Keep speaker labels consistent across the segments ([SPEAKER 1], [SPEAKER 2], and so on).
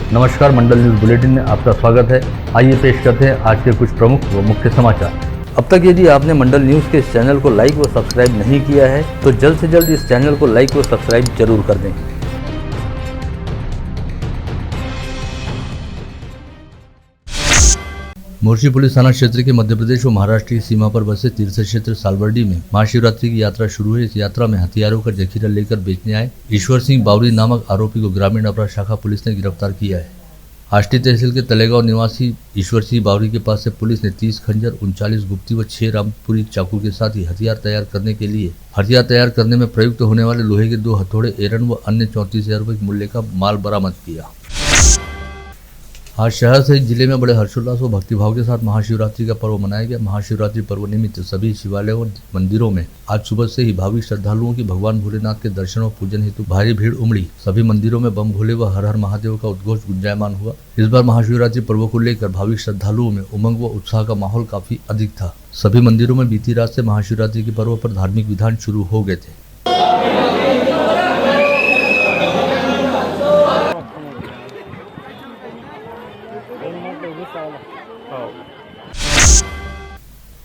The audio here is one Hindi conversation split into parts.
[SPEAKER 1] नमस्कार, मंडल न्यूज बुलेटिन में आपका स्वागत है। आइए पेश करते हैं आज के कुछ प्रमुख व मुख्य समाचार। अब तक यदि आपने मंडल न्यूज के इस चैनल को लाइक व सब्सक्राइब नहीं किया है तो जल्द से जल्द इस चैनल को लाइक व सब्सक्राइब जरूर कर दें। मोर्शी पुलिस थाना क्षेत्र के मध्य प्रदेश व महाराष्ट्र की सीमा पर बसे तीर्थ क्षेत्र सालबर्डी में महाशिवरात्रि की यात्रा शुरू हुई। इस यात्रा में हथियारों का जखीरा लेकर बेचने आए ईश्वर सिंह बावरी नामक आरोपी को ग्रामीण अपराध शाखा पुलिस ने गिरफ्तार किया है। आष्टी तहसील के तलेगांव निवासी ईश्वर सिंह बावरी के पास से पुलिस ने 30 खंजर, 39 गुप्ती व 6 रामपुरी चाकू के साथ ही हथियार तैयार करने में प्रयुक्त होने वाले लोहे के 2 हथौड़े, एरन व अन्य 34,000 रुपये मूल्य का माल बरामद किया। आज शहर सहित जिले में बड़े हर्षोल्लास व भक्तिभाव के साथ महाशिवरात्रि का पर्व मनाया गया। महाशिवरात्रि पर्व निमित्त सभी शिवालयों और मंदिरों में आज सुबह से ही भाविक श्रद्धालुओं की भगवान भोलेनाथ के दर्शन और पूजन हेतु भारी भीड़ उमड़ी। सभी मंदिरों में बम भोले व हर हर महादेव का उद्घोष गुंजायमान हुआ। इस बार महाशिवरात्रि पर्व को लेकर भाविक श्रद्धालुओं में उमंग व उत्साह का माहौल काफी अधिक था। सभी मंदिरों में बीती रात से महाशिवरात्रि के पर्व पर धार्मिक विधान शुरू हो गए थे।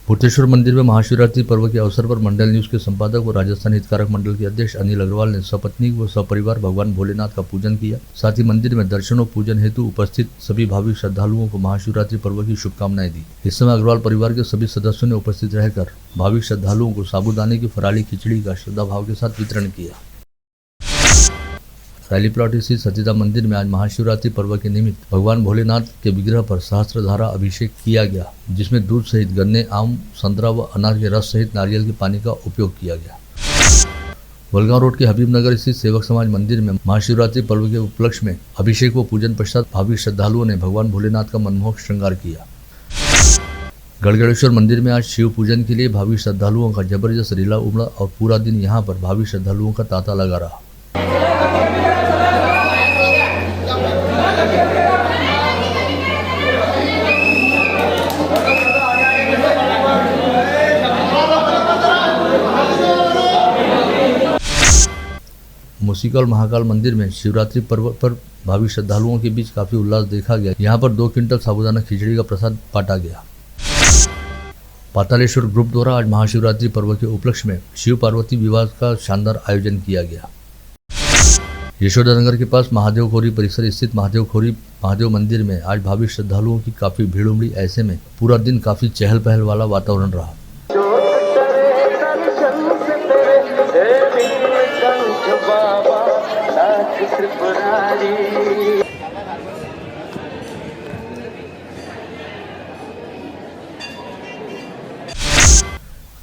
[SPEAKER 1] भूतेश्वर मंदिर में महाशिवरात्रि पर्व के अवसर पर मंडल न्यूज के संपादक व राजस्थान हितकारक मंडल के अध्यक्ष अनिल अग्रवाल ने सपत्नी व सपरिवार भगवान भोलेनाथ का पूजन किया। साथ ही मंदिर में दर्शन और पूजन हेतु उपस्थित सभी भाविक श्रद्धालुओं को महाशिवरात्रि पर्व की शुभकामनाएं दी। इस समय अग्रवाल परिवार के सभी सदस्यों ने उपस्थित रहकर भाविक श्रद्धालुओं को साबूदाने की फराली खिचड़ी का श्रद्धा भाव के साथ वितरण किया। रैली प्लॉट स्थित सतीदा मंदिर में आज महाशिवरात्रि पर्व के निमित्त भगवान भोलेनाथ के विग्रह पर सहस्त्रधारा अभिषेक किया गया, जिसमें दूध सहित गन्ने, आम, संतरा व अनार के रस सहित नारियल के पानी का उपयोग किया गया। वलगांव रोड के हबीबनगर स्थित सेवक समाज मंदिर में महाशिवरात्रि पर्व के उपलक्ष्य में अभिषेक व पूजन पश्चात भाविक श्रद्धालुओं ने भगवान भोलेनाथ का मनमोहक श्रृंगार किया। गढ़गढ़ेश्वर मंदिर में आज शिव पूजन के लिए भाविक श्रद्धालुओं का जबरदस्त रीला उमड़ा और पूरा दिन यहाँ पर भाविक श्रद्धालुओं का तांता लगा रहा। मूसीकौल महाकाल मंदिर में शिवरात्रि पर्व पर भाविक श्रद्धालुओं के बीच काफी उल्लास देखा गया। यहाँ पर 2 क्विंटल साबूदाना खिचड़ी का प्रसाद बांटा गया। पातालेश्वर ग्रुप द्वारा आज महाशिवरात्रि पर्व के उपलक्ष्य में शिव पार्वती विवाह का शानदार आयोजन किया गया। यशोदानगर के पास महादेव खोरी परिसर स्थित महादेव मंदिर में आज भाविक श्रद्धालुओं की काफी भीड़ उमड़ी। ऐसे में पूरा दिन काफी चहल पहल वाला वातावरण रहा।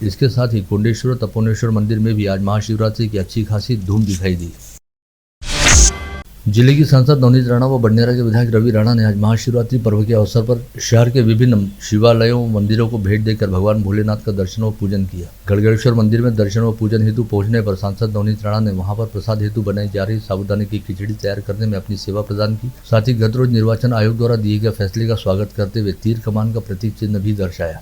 [SPEAKER 1] इसके साथ ही कुंडेश्वर तपोनेश्वर मंदिर में भी आज महाशिवरात्रि की अच्छी खासी धूम दिखाई दी। जिले की सांसद नवनीत राणा व बडनेरा के विधायक रवि राणा ने आज महाशिवरात्रि पर्व के अवसर पर शहर के विभिन्न शिवालयों मंदिरों को भेंट देकर भगवान भोलेनाथ का दर्शन और पूजन किया। गढ़गढ़ेश्वर मंदिर में दर्शन और पूजन हेतु पहुंचने पर सांसद नवनीत राणा ने वहां पर प्रसाद हेतु बनाई जा रही साबूदाने की खिचड़ी तैयार करने में अपनी सेवा प्रदान की। साथ ही गत रोज निर्वाचन आयोग द्वारा दिए गए फैसले का स्वागत करते हुए तीर कमान का प्रतीक चिन्ह भी दर्शाया।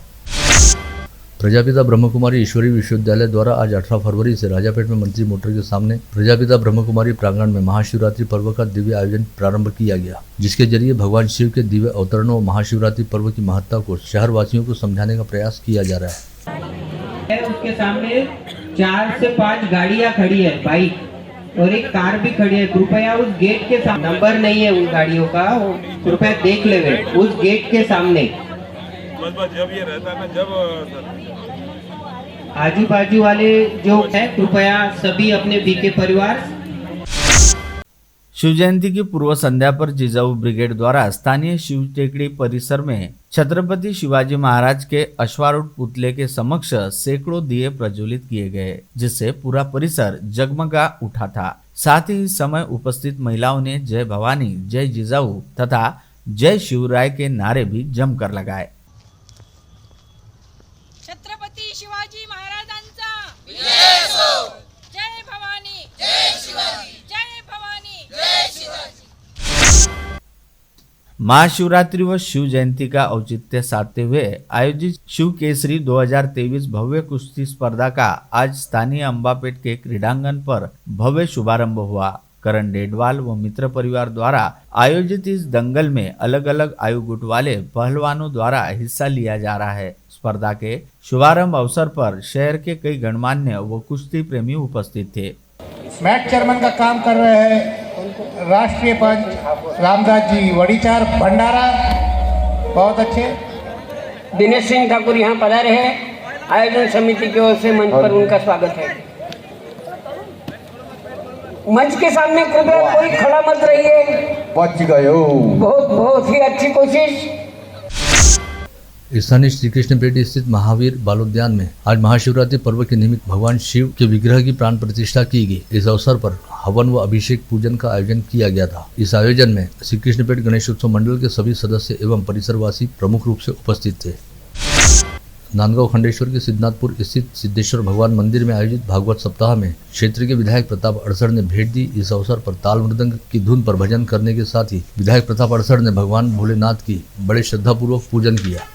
[SPEAKER 1] प्रजापिता ब्रह्मकुमारी ईश्वरीय विश्वविद्यालय द्वारा आज 18 फरवरी से राजापेट में मंत्री मोटर के सामने प्रजापिता ब्रह्मकुमारी प्रांगण में महाशिवरात्रि पर्व का दिव्य आयोजन प्रारंभ किया गया, जिसके जरिए भगवान शिव के दिव्य अवतरणों और महाशिवरात्रि पर्व की महत्ता को शहर वासियों को समझाने का प्रयास किया जा रहा है।
[SPEAKER 2] उसके सामने 4 से 5 गाड़ियां खड़ी है, बाइक और एक कार भी खड़ी है। कृपया उस गेट के सामने, नंबर नहीं है उन गाड़ियों का, कृपया देख लेवे उस गेट के सामने।
[SPEAKER 3] जब ये रहता है ना, जब
[SPEAKER 2] आजू बाजू वाले जो है कृपया सभी अपने बीके परिवार।
[SPEAKER 4] शिव जयंती की पूर्व संध्या पर जिजाऊ ब्रिगेड द्वारा स्थानीय शिव टेकड़ी परिसर में छत्रपति शिवाजी महाराज के अश्वारूढ़ पुतले के समक्ष सैकड़ों दिए प्रज्वलित किए गए, जिससे पूरा परिसर जगमगा उठा था। साथ ही इस समय उपस्थित महिलाओं ने जय भवानी, जय जिजाऊ तथा जय शिवराय के नारे भी जमकर लगाए।
[SPEAKER 5] छत्रपती शिवाजी महाराजांचा विजय असो। जय भवानी, जय शिवाजी, जय भवानी, जय शिवाजी।
[SPEAKER 4] महाशिवरात्रि व शिव जयंती का औचित्य साधते हुए आयोजित शिव केसरी 2023 भव्य कुश्ती स्पर्धा का आज स्थानीय अंबापेट के क्रीडांगण पर भव्य शुभारंभ हुआ। करण डेडवाल व मित्र परिवार द्वारा आयोजित इस दंगल में अलग अलग आयु गुट वाले पहलवानों द्वारा हिस्सा लिया जा रहा है। स्पर्धा के शुभारंभ अवसर पर शहर के कई गणमान्य व कुश्ती प्रेमी उपस्थित थे।
[SPEAKER 6] मैच चेयरमैन का काम कर रहे हैं राष्ट्रीय पंच रामदास जी वड़ीचार भंडारा, बहुत अच्छे।
[SPEAKER 7] दिनेश सिंह ठाकुर यहाँ पधारे हैं। आयोजन समिति की ओर से मंच पर उनका स्वागत है। मंच के सामने कृपया कोई खड़ा मत रहिए।
[SPEAKER 6] बच गए
[SPEAKER 7] बहुत ही अच्छी कोशिश।
[SPEAKER 1] स्थानीय श्री कृष्णपेट स्थित महावीर बालोद्यान में आज महाशिवरात्रि पर्व के निमित्त भगवान शिव के विग्रह की प्राण प्रतिष्ठा की गई। इस अवसर पर हवन व अभिषेक पूजन का आयोजन किया गया था। इस आयोजन में श्री कृष्णपेट गणेश उत्सव मंडल के सभी सदस्य एवं परिसरवासी प्रमुख रूप से उपस्थित थे। नांदगांव खंडेश्वर के सिद्धनाथपुर स्थित सिद्धेश्वर भगवान मंदिर में आयोजित भागवत सप्ताह में क्षेत्र के विधायक प्रताप अड़सर ने भेंट दी। इस अवसर पर ताल मृदंग की धुन पर भजन करने के साथ ही विधायक प्रताप अड़सर ने भगवान भोलेनाथ की बड़े श्रद्धापूर्वक पूजन किया।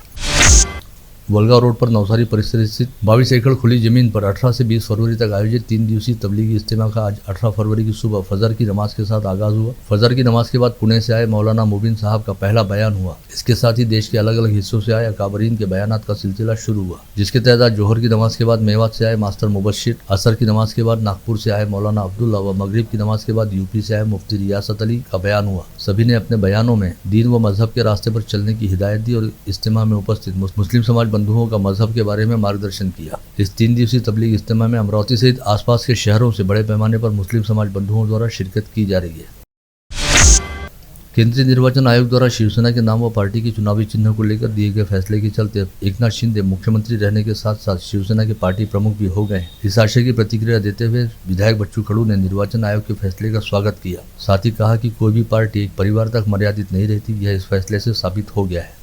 [SPEAKER 1] वलगांव रोड पर नवसारी परिसर स्थित 22 एकड़ खुली जमीन पर 18 से 20 फरवरी तक आयोजित 3 दिवसीय तबलीगी इज्तिमा का आज 18 फरवरी की सुबह फजर की नमाज के साथ आगाज हुआ। फजर की नमाज के बाद पुणे से आए मौलाना मुबीन साहब का पहला बयान हुआ। इसके साथ ही देश के अलग अलग हिस्सों से आए अकाबरीन के बयानात का सिलसिला शुरू हुआ, जिसके तहत आज जोहर की नमाज के बाद मेवात से आए मास्टर मुबशिर, असर की नमाज के बाद नागपुर से आए मौलाना अब्दुल्ला व मगरिब की नमाज के बाद यूपी से आए मुफ्ती रियासत अली का बयान हुआ। सभी ने अपने बयानों में दीन व मजहब के रास्ते पर चलने की हिदायत दी और इज्तिमा में उपस्थित मुस्लिम समाज बंधुओं का मजहब के बारे में मार्गदर्शन किया। इस 3 दिवसीय तबलीग इज्तिमा में अमरावती सहित आसपास के शहरों से बड़े पैमाने पर मुस्लिम समाज बंधुओं द्वारा शिरकत की जा रही है। केंद्रीय निर्वाचन आयोग द्वारा शिवसेना के नाम व पार्टी के चुनावी चिन्ह को लेकर दिए गए फैसले के चलते एकनाथ शिंदे मुख्यमंत्री रहने के साथ साथ शिवसेना के पार्टी प्रमुख भी हो गए। इस आशय की प्रतिक्रिया देते हुए विधायक बच्चू कडू ने निर्वाचन आयोग के फैसले का स्वागत किया। साथ ही कहा कि कोई भी पार्टी एक परिवार तक मर्यादित नहीं रहती, यह इस फैसले से साबित हो गया है।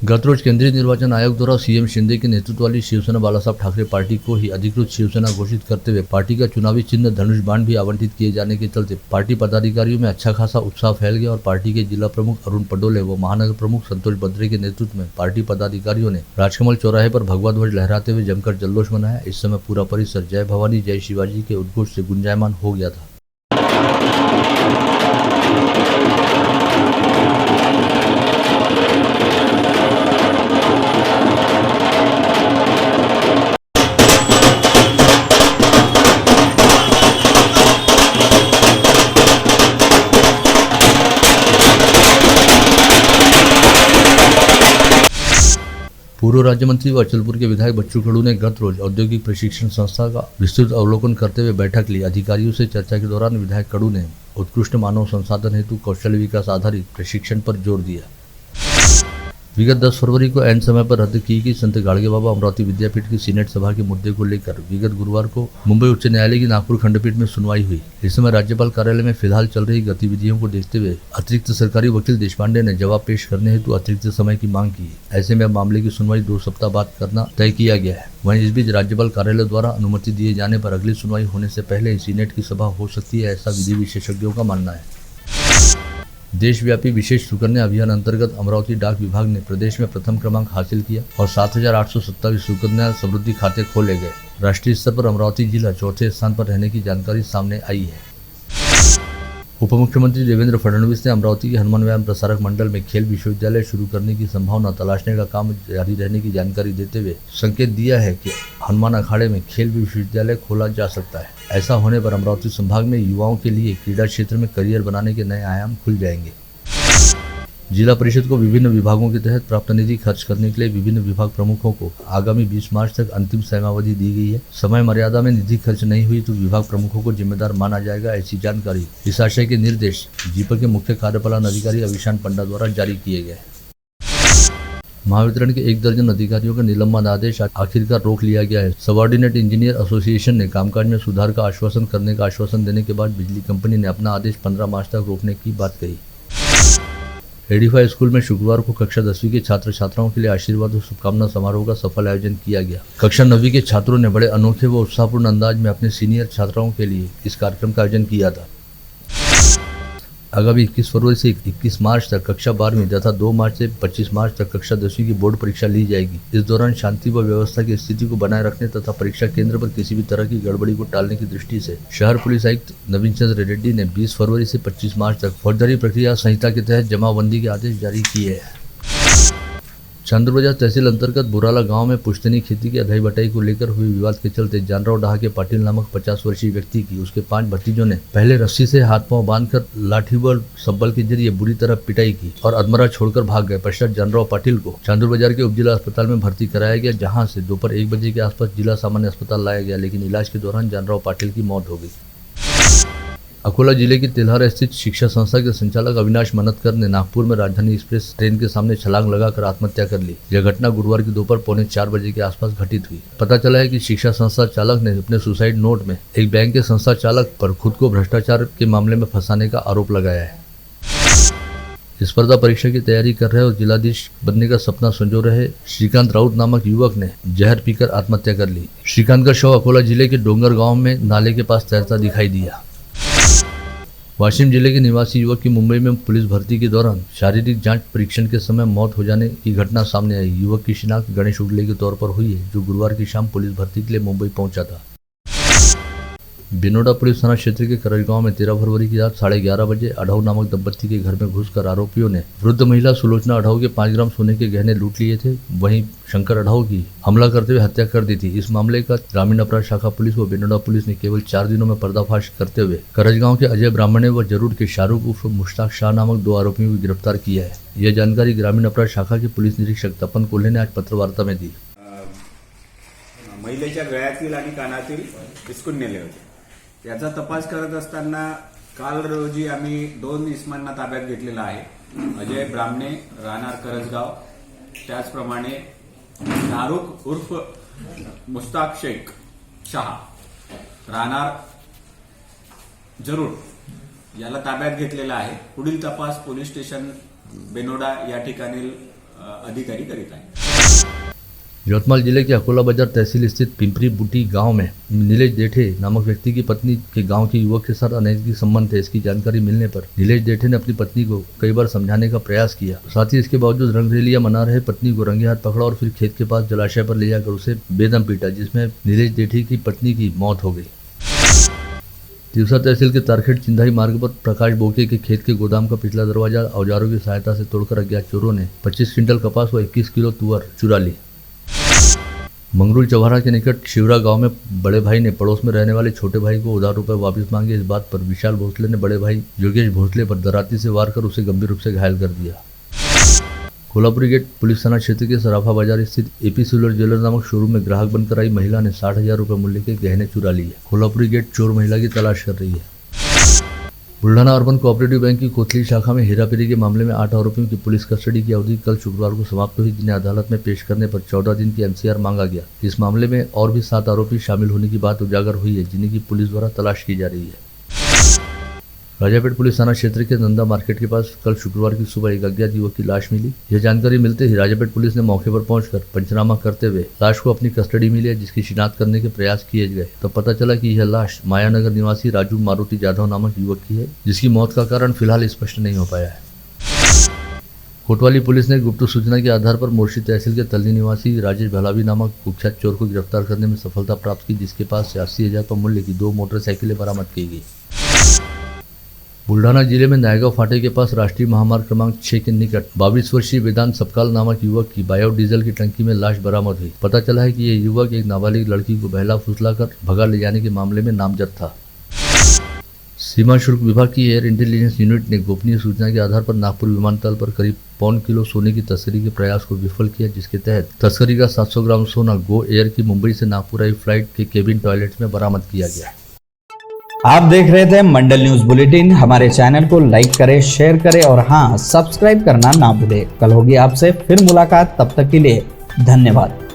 [SPEAKER 1] गत रोज केंद्रीय निर्वाचन आयोग द्वारा सीएम शिंदे के नेतृत्व वाली शिवसेना बाला साहब ठाकरे पार्टी को ही अधिकृत शिवसेना घोषित करते हुए पार्टी का चुनावी चिन्ह धनुष बाण भी आवंटित किए जाने के चलते पार्टी पदाधिकारियों में अच्छा खासा उत्साह फैल गया और पार्टी के जिला प्रमुख अरुण पडोले व महानगर प्रमुख संतोष बद्रे के नेतृत्व में पार्टी पदाधिकारियों ने राजकमल चौराहे पर भगवा ध्वज लहराते हुए जमकर जल्लोष मनाया। इस समय पूरा परिसर जय भवानी जय शिवाजी के उद्घोष से गुंजायमान हो गया था। पूर्व राज्य मंत्री व अचलपुर के विधायक बच्चू कडू ने गत रोज औद्योगिक प्रशिक्षण संस्था का विस्तृत अवलोकन करते हुए बैठक ली। अधिकारियों से चर्चा के दौरान विधायक कडू ने उत्कृष्ट मानव संसाधन हेतु कौशल विकास आधारित प्रशिक्षण पर जोर दिया। विगत 10 फरवरी को ऐन समय पर रद्द की गई संत गाड़गे बाबा अमरावती विद्यापीठ की सीनेट सभा के मुद्दे को लेकर विगत गुरुवार को मुंबई उच्च न्यायालय की नागपुर खंडपीठ में सुनवाई हुई। इस समय राज्यपाल कार्यालय में फिलहाल चल रही गतिविधियों को देखते हुए अतिरिक्त सरकारी वकील देशपांडे ने जवाब पेश करने हेतु अतिरिक्त समय की मांग की। ऐसे में अब मामले की सुनवाई 2 सप्ताह बाद करना तय किया गया है। वहीं इस बीच राज्यपाल कार्यालय द्वारा अनुमति दिए जाने पर अगली सुनवाई होने से पहले ही सीनेट की सभा हो सकती है, ऐसा विधि विशेषज्ञों का मानना है। देशव्यापी विशेष सुकन्या अभियान अंतर्गत अमरावती डाक विभाग ने प्रदेश में प्रथम क्रमांक हासिल किया और 7,827 सुकन्या समृद्धि खाते खोले गए। राष्ट्रीय स्तर पर अमरावती जिला चौथे स्थान पर रहने की जानकारी सामने आई है। उप मुख्यमंत्री देवेंद्र फडणवीस ने अमरावती के हनुमान व्यायाम प्रसारक मंडल में खेल विश्वविद्यालय शुरू करने की संभावना तलाशने का काम जारी रहने की जानकारी देते हुए संकेत दिया है कि हनुमान अखाड़े में खेल विश्वविद्यालय खोला जा सकता है। ऐसा होने पर अमरावती संभाग में युवाओं के लिए क्रीडा क्षेत्र में करियर बनाने के नए आयाम खुल जाएंगे। जिला परिषद को विभिन्न विभागों के तहत प्राप्त निधि खर्च करने के लिए विभिन्न विभाग प्रमुखों को आगामी 20 मार्च तक अंतिम समयावधि दी गई है। समय मर्यादा में निधि खर्च नहीं हुई तो विभाग प्रमुखों को जिम्मेदार माना जाएगा, ऐसी जानकारी इस आशय के निर्देश जीपा के मुख्य कार्यपालन अधिकारी अभिशान पंडा द्वारा जारी किए गए। महावितरण के 1 दर्जन अधिकारियों का निलंबन आदेश आखिरकार रोक लिया गया है। सबऑर्डिनेट इंजीनियर एसोसिएशन ने कामकाज में सुधार का आश्वासन करने का आश्वासन देने के बाद बिजली कंपनी ने अपना आदेश 15 मार्च तक रोकने की बात कही। एडीफाई स्कूल में शुक्रवार को कक्षा 10वीं के छात्र छात्राओं के लिए आशीर्वाद और शुभकामना समारोह का सफल आयोजन किया गया। कक्षा 9वीं के छात्रों ने बड़े अनोखे व उत्साहपूर्ण अंदाज में अपने सीनियर छात्राओं के लिए इस कार्यक्रम का आयोजन किया था। आगामी 21 फरवरी से 21 मार्च तक कक्षा 12वीं तथा 2 मार्च से 25 मार्च तक कक्षा 10वीं की बोर्ड परीक्षा ली जाएगी। इस दौरान शांति व व्यवस्था की स्थिति को बनाए रखने तथा परीक्षा केंद्र पर किसी भी तरह की गड़बड़ी को टालने की दृष्टि से शहर पुलिस आयुक्त नवीन चंद्र रेड्डी ने 20 फरवरी से 25 मार्च तक फौजदारी प्रक्रिया संहिता के तहत जमाबंदी के आदेश जारी किए हैं। चांदुर तहसील अंतर्गत बुराला गांव में पुश्तैनी खेती की अधाई बटाई को लेकर हुए विवाद के चलते जानराव डहा के पाटिल नामक 50 वर्षीय व्यक्ति की उसके 5 भतीजों ने पहले रस्सी से हाथ पांव बांधकर लाठी व सब्बल के जरिए बुरी तरह पिटाई की और अधमरा छोड़कर भाग गए। पश्चात जानराव पाटिल को चांदुर बाजार के उपजिला अस्पताल में भर्ती कराया गया, जहाँ से दोपहर 1 बजे के आसपास जिला सामान्य अस्पताल लाया गया, लेकिन इलाज के दौरान जानराव पाटिल की मौत हो गई। अकोला जिले की तेल्हारा स्थित शिक्षा संस्था के संचालक अविनाश मनतकर ने नागपुर में राजधानी एक्सप्रेस ट्रेन के सामने छलांग लगाकर आत्महत्या कर ली। यह घटना गुरुवार की दोपहर 3:45 बजे के आसपास घटित हुई। पता चला है कि शिक्षा संस्था चालक ने अपने सुसाइड नोट में एक बैंक के संस्था चालक पर खुद को भ्रष्टाचार के मामले में फंसाने का आरोप लगाया है। स्पर्धा परीक्षा की तैयारी कर रहे और जिलाधीश बनने का सपना संजो रहे श्रीकांत राउत नामक युवक ने जहर पीकर आत्महत्या कर ली। श्रीकांत का शव अकोला जिले के डोंगर गाँव में नाले के पास तैरता दिखाई दिया। वाशिम जिले के निवासी युवक की मुंबई में पुलिस भर्ती के दौरान शारीरिक जांच परीक्षण के समय मौत हो जाने की घटना सामने आई। युवक की शिनाख्त गणेश उगले के तौर पर हुई है, जो गुरुवार की शाम पुलिस भर्ती के लिए मुंबई पहुंचा था। बिनोडा पुलिस थाना क्षेत्र के करज गांव में 13 फरवरी की रात 11:30 बजे अढ़ऊ नामक दंपत्ति के घर में घुसकर आरोपियों ने वृद्ध महिला सुलोचना अढ़ऊ के 5 ग्राम सोने के गहने लूट लिए थे। वहीं शंकर अढ़ऊ की हमला करते हुए हत्या कर दी थी। इस मामले का ग्रामीण अपराध शाखा पुलिस व बिनोडा पुलिस ने केवल 4 दिनों में पर्दाफाश करते हुए करज गाँव के अजय ब्राह्मणे व जरूर के शाहरुख उर्फ मुश्ताक शाह नामक 2 आरोपियों को गिरफ्तार किया है। यह जानकारी ग्रामीण अपराध शाखा के पुलिस निरीक्षक तपन कोल्हे ने आज पत्रवार्ता में दी।
[SPEAKER 8] महिलेच्या गळ्यातील आणि कानातील हिसकून नेले होते। याचा तपास करत असताना काल रोजी आम्ही 2 इसमांना ताब्यात घेतलेला आहे। अजय ब्राह्मणे राहणार करजगाव, त्याचप्रमाणे शाहरुख उर्फ मुश्ताक शेख शाह राहणार जरूर याला ताब्यात घेतलेला आहे। पुढील तपास पोलीस स्टेशन बेनोडा या ठिकाणी अधिकारी करीत आहेत।
[SPEAKER 1] यवतमाल जिले के अकोला बाजार तहसील स्थित पिंपरी बूटी गांव में नीलेश जेठे नामक व्यक्ति की पत्नी के गांव के युवक के साथ अनैतिक संबंध थे। इसकी जानकारी मिलने पर नीलेश जेठे ने अपनी पत्नी को कई बार समझाने का प्रयास किया। साथ ही इसके बावजूद रंगरेलियां मना रहे पत्नी को रंगे हाथ पकड़ा और फिर खेत के पास जलाशय पर ले जाकर उसे बेदम पीटा, जिसमें नीलेश जेठे की पत्नी की मौत हो गई। तिवसा तहसील के तारखेड़ चिंधाई मार्ग पर प्रकाश बोके के खेत के गोदाम का पिछला दरवाजा औजारों की सहायता से तोड़कर अज्ञात चोरों ने 25 क्विंटल कपास व 21 किलो तुअर चुरा ली। मंगरूल चौहारा के निकट शिवरा गांव में बड़े भाई ने पड़ोस में रहने वाले छोटे भाई को उधार रुपए वापस मांगे। इस बात पर विशाल भोसले ने बड़े भाई योगेश भोसले पर दराती से वार कर उसे गंभीर रूप से घायल कर दिया। कोल्हापुरी गेट पुलिस थाना क्षेत्र के सराफा बाजार स्थित एपी सिल्वर ज्वेलर नामक शोरूम में ग्राहक बनकर आई महिला ने 60,000 रुपए मूल्य के गहने चुरा लिए। कोल्हापुरी गेट चोर महिला की तलाश कर रही है। बुल्ढाना अर्बन कोऑपरेटिव बैंक की कोथली शाखा में हेराफेरी के मामले में 8 आरोपियों की पुलिस कस्टडी की अवधि कल शुक्रवार को समाप्त हुई, जिन्हें अदालत में पेश करने पर 14 दिन की एमसीआर मांगा गया। इस मामले में और भी 7 आरोपी शामिल होने की बात उजागर हुई है, जिन्हें पुलिस द्वारा तलाश की जा रही है। राजापेट पुलिस थाना क्षेत्र के नंदा मार्केट के पास कल शुक्रवार की सुबह एक अज्ञात युवक की लाश मिली। यह जानकारी मिलते ही राजापेट पुलिस ने मौके पर पहुंचकर पंचनामा करते हुए लाश को अपनी कस्टडी में लिया, जिसकी शिनाख्त करने के प्रयास किए गए तो पता चला कि यह लाश मायानगर निवासी राजू मारुति जाधव नामक युवक की है, जिसकी मौत का कारण फिलहाल स्पष्ट नहीं हो पाया है। कोतवाली पुलिस ने गुप्त सूचना के आधार पर मोर्शी तहसील के तल्ली निवासी राजेश भलावी नामक कुख्यात चोर को गिरफ्तार करने में सफलता प्राप्त की, जिसके पास से 80,000 मूल्य की 2 मोटरसाइकिलें बरामद की गई। बुल्ढाना जिले में नायगांव फाटे के पास राष्ट्रीय महामार्ग क्रमांक 6 के निकट 22 वर्षीय वेदांत सपकाल नामक युवक की बायोडीजल की टंकी में लाश बरामद हुई। पता चला है कि यह युवक एक नाबालिग लड़की को बहला फुसलाकर भगा ले जाने के मामले में नामजद था। सीमा शुल्क विभाग की एयर इंटेलिजेंस यूनिट ने गोपनीय सूचना के आधार पर नागपुर विमानतल पर करीब 1.25 किलो सोने की तस्करी के प्रयास को विफल किया, जिसके तहत तस्करी का 700 ग्राम सोना गो एयर की मुंबई से नागपुर आई फ्लाइट के केबिन टॉयलेट में बरामद किया गया।
[SPEAKER 9] आप देख रहे थे मंडल न्यूज बुलेटिन। हमारे चैनल को लाइक करें, शेयर करें और हाँ, सब्सक्राइब करना ना भूलें। कल होगी आपसे फिर मुलाकात, तब तक के लिए धन्यवाद।